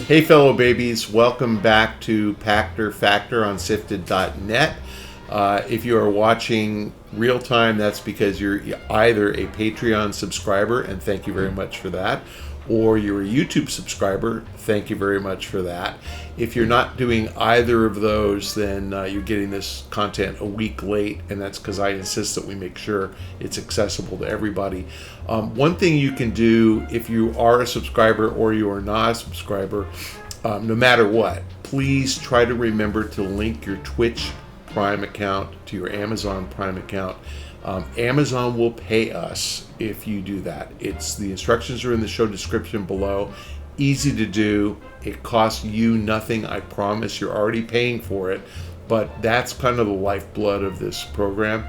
Hey fellow babies, welcome back to Pachter Factor on SIFTD.net. If you are watching real time, that's because you're either a Patreon subscriber, and thank you very much for that, or you're a YouTube subscriber, thank you very much for that. If you're not doing either of those, then you're getting this content a week late, and that's because I insist that we make sure it's accessible to everybody. One thing you can do if you are a subscriber or you are not a subscriber, no matter what, please try to remember to link your Twitch Prime account to your Amazon Prime account. Amazon will pay us if you do that. The instructions are in the show description below. Easy to do. It costs you nothing. I promise. You're already paying for it, but that's kind of the lifeblood of this program.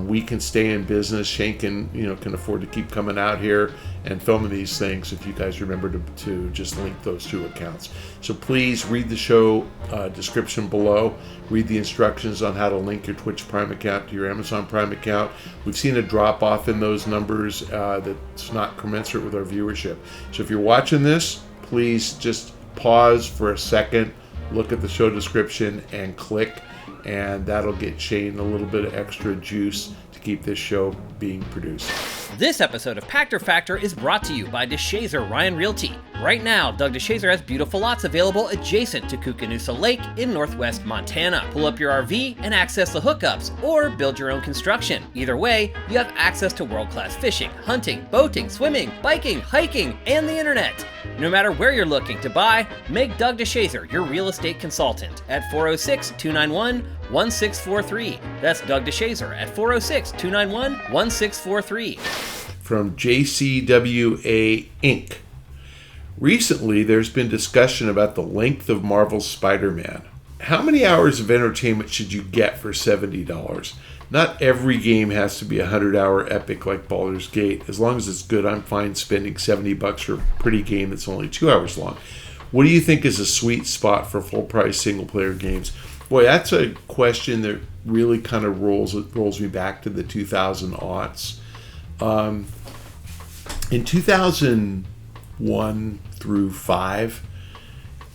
We can stay in business. Shane can afford to keep coming out here and filming these things if you guys remember to just link those two accounts. So please read the show description below. Read the instructions on how to link your Twitch Prime account to your Amazon Prime account. We've seen a drop off in those numbers that's not commensurate with our viewership. So if you're watching this, please just pause for a second, look at the show description and click, and that'll get Shane a little bit of extra juice to keep this show being produced. This episode of Pachter Factor is brought to you by DeShazer Ryan Realty. Right now, Doug DeShazer has beautiful lots available adjacent to Koocanusa Lake in northwest Montana. Pull up your RV and access the hookups, or build your own construction. Either way, you have access to world-class fishing, hunting, boating, swimming, biking, hiking, and the internet. No matter where you're looking to buy, make Doug DeShazer your real estate consultant at 406-291-1643. That's Doug DeShazer at 406-291-1643. From JCWA Inc. Recently, there's been discussion about the length of Marvel's Spider-Man. How many hours of entertainment should you get for $70? Not every game has to be a 100-hour epic like Baldur's Gate. As long as it's good, I'm fine spending $70 for a pretty game that's only 2 hours long. What do you think is a sweet spot for full-price single-player games? Boy, that's a question that really kind of rolls me back to the 2000-aughts. In 2001 through 5,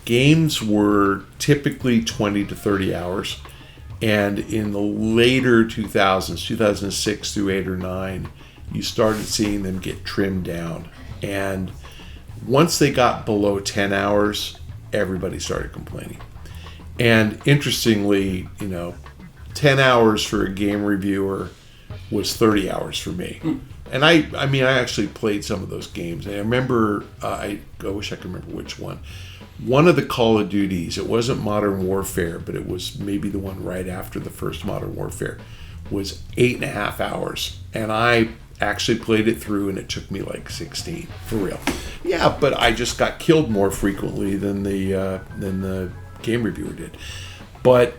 games were typically 20 to 30 hours. And in the later 2000s, 2006 through 8 or 9, you started seeing them get trimmed down. And once they got below 10 hours, everybody started complaining. And interestingly, 10 hours for a game reviewer was 30 hours for me. And I actually played some of those games. And I remember, I wish I could remember which one. One of the Call of Duties, it wasn't Modern Warfare, but it was maybe the one right after the first Modern Warfare, was 8.5 hours. And I actually played it through, and it took me like 16, for real. Yeah, but I just got killed more frequently than the game reviewer did. But,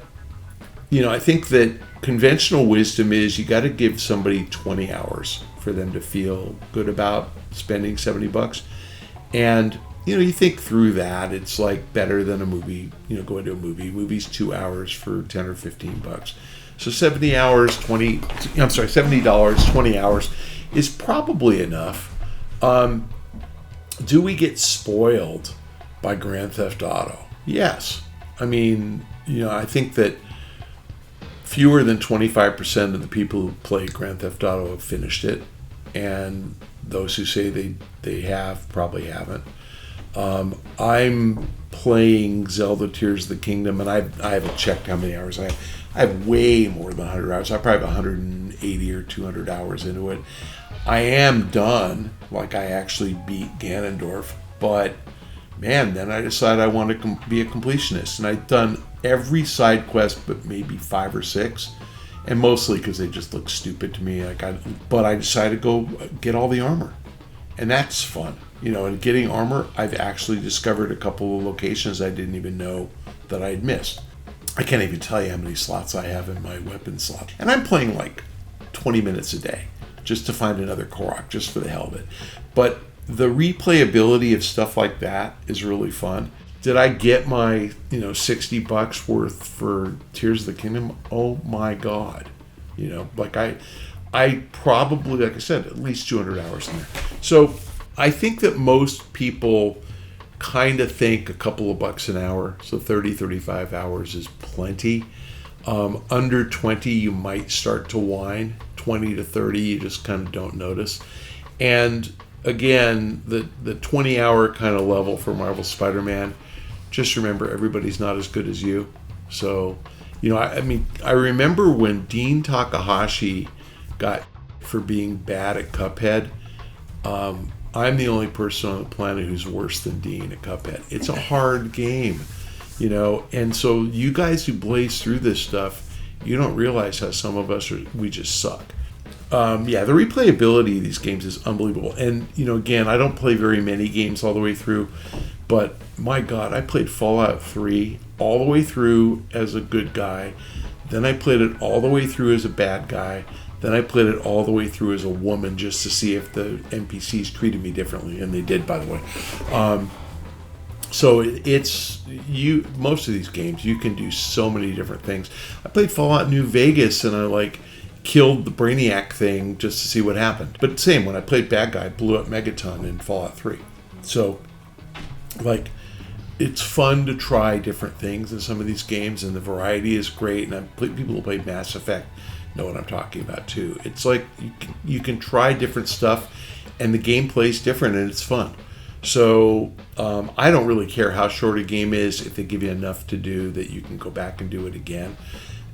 I think that conventional wisdom is you got to give somebody 20 hours for them to feel good about spending $70. And you think through that, it's like better than a movie, going to a movie. Movie's 2 hours for 10 or 15 bucks. So $70, 20 hours is probably enough. Do we get spoiled by Grand Theft Auto? Yes. I think that fewer than 25% of the people who play Grand Theft Auto have finished it. And those who say they have probably haven't. I'm playing Zelda Tears of the Kingdom, and I haven't checked how many hours I have. I have way more than 100 hours. I probably have 180 or 200 hours into it. I am done, like I actually beat Ganondorf, but man, then I decided I wanted to be a completionist, and I've done every side quest but maybe 5 or 6, and mostly because they just look stupid to me. But I decided to go get all the armor, and that's fun. And getting armor, I've actually discovered a couple of locations I didn't even know that I'd missed. I can't even tell you how many slots I have in my weapon slot. And I'm playing like 20 minutes a day just to find another Korok, just for the hell of it. But the replayability of stuff like that is really fun. Did I get my, $60 worth for Tears of the Kingdom? Oh my God. I probably, like I said, at least 200 hours in there. So I think that most people kind of think a couple of bucks an hour, so 30, 35 hours is plenty. Under 20, you might start to whine. 20 to 30, you just kind of don't notice. And again, the 20-hour kind of level for Marvel Spider-Man, just remember everybody's not as good as you. So, I mean, I remember when Dean Takahashi got for being bad at Cuphead. I'm the only person on the planet who's worse than Dean at Cuphead. It's a hard game, and so you guys who blaze through this stuff, you don't realize how some of us we just suck. The replayability of these games is unbelievable. And, again, I don't play very many games all the way through, but my God, I played Fallout 3 all the way through as a good guy. Then I played it all the way through as a bad guy. Then I played it all the way through as a woman just to see if the NPCs treated me differently, and they did, by the way. So most of these games, you can do so many different things. I played Fallout New Vegas, and I killed the Brainiac thing just to see what happened. But same, when I played bad guy, I blew up Megaton in Fallout 3. So, it's fun to try different things in some of these games, and the variety is great. And people who played Mass Effect know what I'm talking about too. It's like you can try different stuff, and the gameplay is different, and it's fun. So I don't really care how short a game is if they give you enough to do that you can go back and do it again.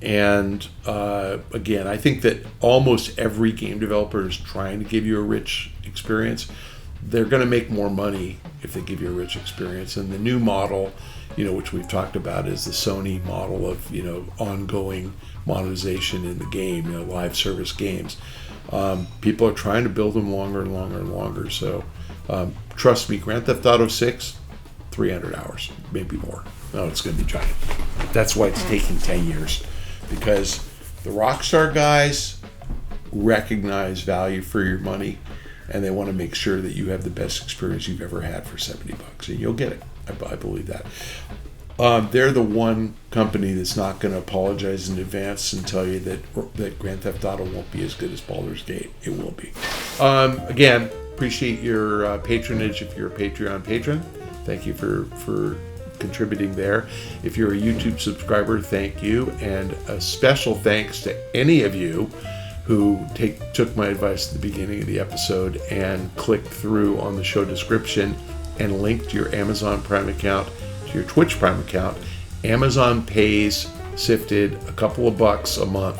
And again, I think that almost every game developer is trying to give you a rich experience. They're going to make more money if they give you a rich experience. And the new model, which we've talked about, is the Sony model of, ongoing monetization in the game, live service games. People are trying to build them longer and longer and longer. So trust me, Grand Theft Auto 6, 300 hours, maybe more. No, it's going to be giant. That's why it's taking 10 years. Because the Rockstar guys recognize value for your money, and they want to make sure that you have the best experience you've ever had for $70, and you'll get it. I believe that. They're the one company that's not going to apologize in advance and tell you that Grand Theft Auto won't be as good as Baldur's Gate. It will be. Again, appreciate your patronage if you're a Patreon patron. Thank you for contributing there. If you're a YouTube subscriber, thank you. And a special thanks to any of you who took my advice at the beginning of the episode and clicked through on the show description and linked your Amazon Prime account to your Twitch Prime account. Amazon pays SIFTD a couple of bucks a month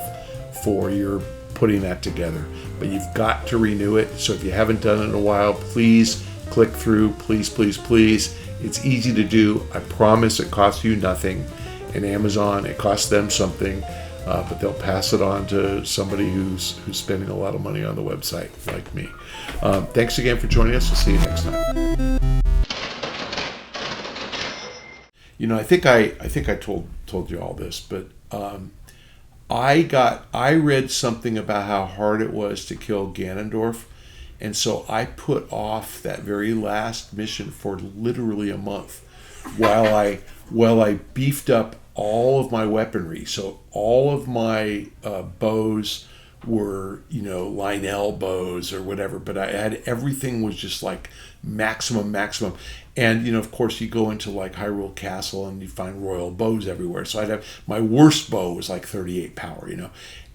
for your putting that together. But you've got to renew it. So if you haven't done it in a while, please click through. Please, please, please. It's easy to do. I promise it costs you nothing. And Amazon, it costs them something. But they'll pass it on to somebody who's spending a lot of money on the website, like me. Thanks again for joining us. We'll see you next time. I think I told you all this, but I read something about how hard it was to kill Ganondorf, and so I put off that very last mission for literally a month while I beefed up all of my weaponry. So all of my bows were, Lionel bows or whatever, but I had everything was just like maximum. And, of course, you go into like Hyrule Castle and you find royal bows everywhere. So I'd have my worst bow was like 38 power,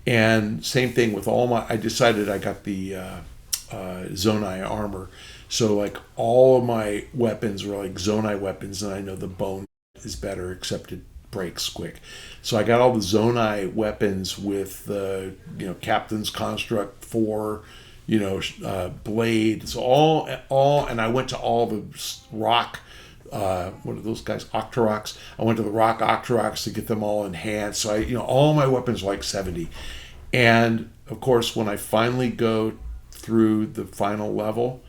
And same thing with I decided I got the Zonai armor. So like all of my weapons were like Zonai weapons, and I know the bone is better, except it breaks quick. So I got all the Zonai weapons with the Captain's Construct 4, blade. So all, and I went to all the rock. What are those guys? Octoroks. I went to the rock Octoroks to get them all enhanced. So all my weapons were like 70. And of course, when I finally go through the final level,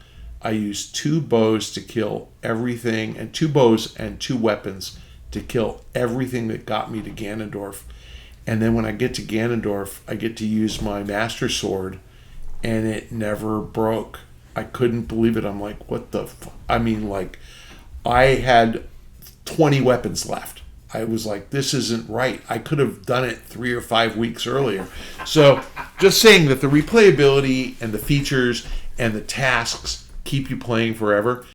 I use 2 bows to kill everything, and 2 bows and 2 weapons to kill everything that got me to Ganondorf. And then when I get to Ganondorf, I get to use my Master Sword, and it never broke. I couldn't believe it. I'm like, what the I had 20 weapons left. I was like, this isn't right. I could have done it 3 or 5 weeks earlier. So just saying that the replayability and the features and the tasks keep you playing forever.